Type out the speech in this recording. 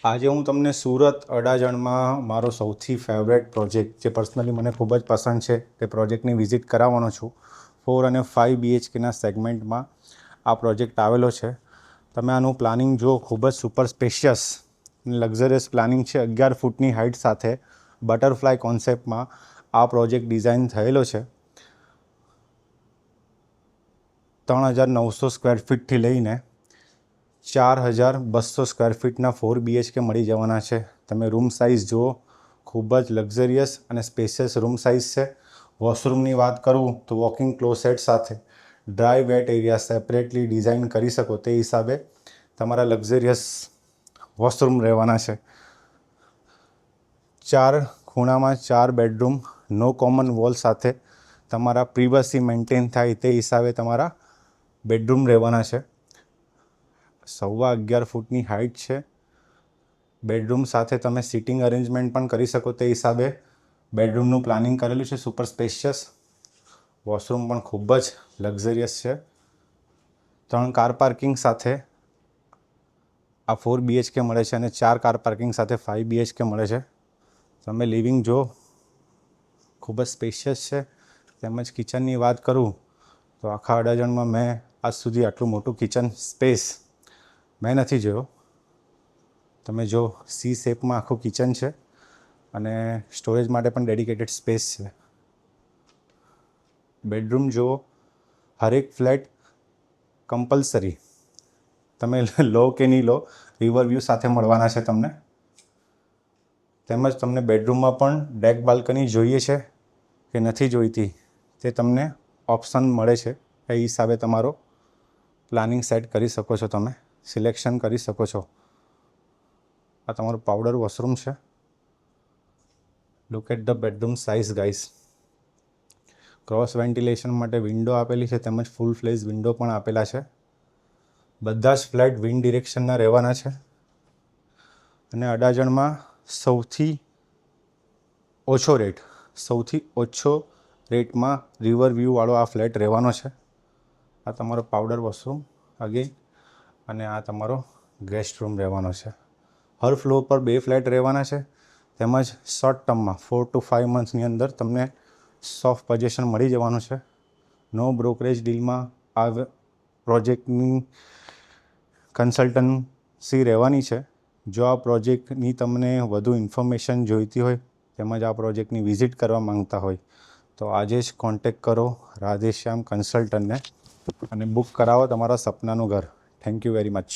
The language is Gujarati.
આજે હું તમને સુરત અડાજણમાં મારો સૌથી ફેવરેટ પ્રોજેક્ટ જે પર્સનલી મને ખૂબ જ પસંદ છે તે પ્રોજેક્ટની વિઝિટ કરાવવાનો છું. 4 અને 5 BHKના સેગમેન્ટમાં આ પ્રોજેક્ટ આવેલો છે. તમે આનું પ્લાનિંગ જો ખૂબ જ સુપર સ્પેશિયસ લક્ઝરિયસ પ્લાનિંગ છે. 11 ફૂટની હાઇટ સાથે બટરફ્લાય કોન્સેપ્ટમાં આ પ્રોજેક્ટ ડિઝાઇન થયેલો છે. 3900 સ્ક્વેર ફીટથી લઈને 4200 સ્ક્વેર ફીટના 4 BHK મળી જવાના છે. તમે રૂમ સાઇઝ જુઓ, ખૂબ જ લક્ઝરિયસ અને સ્પેશિયસ રૂમ સાઇઝ છે. વોશરૂમની વાત કરું તો વોકિંગ ક્લોસેટ સાથે dry wet area separately design કરી શકો તે હિસાબે તમારા લક્ઝરિયસ વોશરૂમ રહેવાના છે. 4 ખૂણામાં 4 બેડરૂમ, નો કોમન વોલ સાથે તમારા પ્રિવસી મેન્ટેન થાય તે હિસાબે તમારા બેડરૂમ રહેવાના છે. 11.25 ફૂટની હાઇટ છે. બેડરૂમ સાથે તમે સિટિંગ અરેન્જમેન્ટ પણ કરી શકો તે હિસાબે બેડરૂમનું પ્લાનિંગ કરેલું છે સુપર સ્પેશિયસ. વોશરૂમ પણ ખૂબ જ લક્ઝરિયસ છે. 3 કાર પાર્કિંગ સાથે આ 4 BHK મળે છે અને 4 કાર પાર્કિંગ સાથે 5 BHK મળે છે. તમે લિવિંગ જો ખૂબ જ સ્પેશિયસ છે. તેમજ કિચનની વાત કરું તો આખા અડાજણમાં મેં આજ સુધી આટલું મોટું કિચન સ્પેસ મેં નથી જોયો. તમે જો સી શેપમાં આખું કિચન છે અને સ્ટોરેજ માટે પણ ડેડિકેટેડ સ્પેસ છે. બેડરૂમ જુઓ, હરેક ફ્લેટ કમ્પલસરી તમે લો કે નહીં લો રિવર વ્યૂ સાથે મળવાના છે તમને. તેમજ તમને બેડરૂમમાં પણ ડેક બાલ્કની જોઈએ છે કે નથી જોઈતી તે તમને ઓપ્શન મળે છે. એ હિસાબે તમારો પ્લાનિંગ સેટ કરી શકો છો, તમે સિલેક્શન કરી શકો છો. આ તમારું પાવડર વોશરૂમ છે. Look at the bedroom size guys. Cross ventilation માટે વિન્ડો આપેલી છે તેમજ ફૂલ ફ્લેજ વિન્ડો પણ આપેલા છે. બધા જ ફ્લેટ વિન્ડ ડિરેક્શનના રહેવાના છે અને અડાજણમાં સૌથી ઓછો રેટમાં રિવર વ્યૂવાળો આ ફ્લેટ રહેવાનો છે. આ તમારો પાવડર વોશરૂમ અગેન અને આ તમારો ગેસ્ટ રૂમ રહેવાનો છે. હર ફ્લોર પર 2 ફ્લેટ રહેવાના છે તેમજ શોર્ટ ટર્મમાં 4 to 5 મંથ્સની અંદર તમને સોફ્ટ પોઝેશન મળી જવાનું છે. નો બ્રોકરેજ ડીલમાં આ પ્રોજેક્ટની કન્સલ્ટન્સી રહેવાની છે. જો આ પ્રોજેક્ટની તમને વધુ ઇન્ફોર્મેશન જોઈતી હોય તેમજ આ પ્રોજેક્ટની વિઝિટ કરવા માંગતા હોય તો આજે જ કોન્ટેક્ટ કરો રાધેશ્યામ કન્સલ્ટન્ટને અને બુક કરાવો તમારા સપનાનું ઘર. Thank you very much.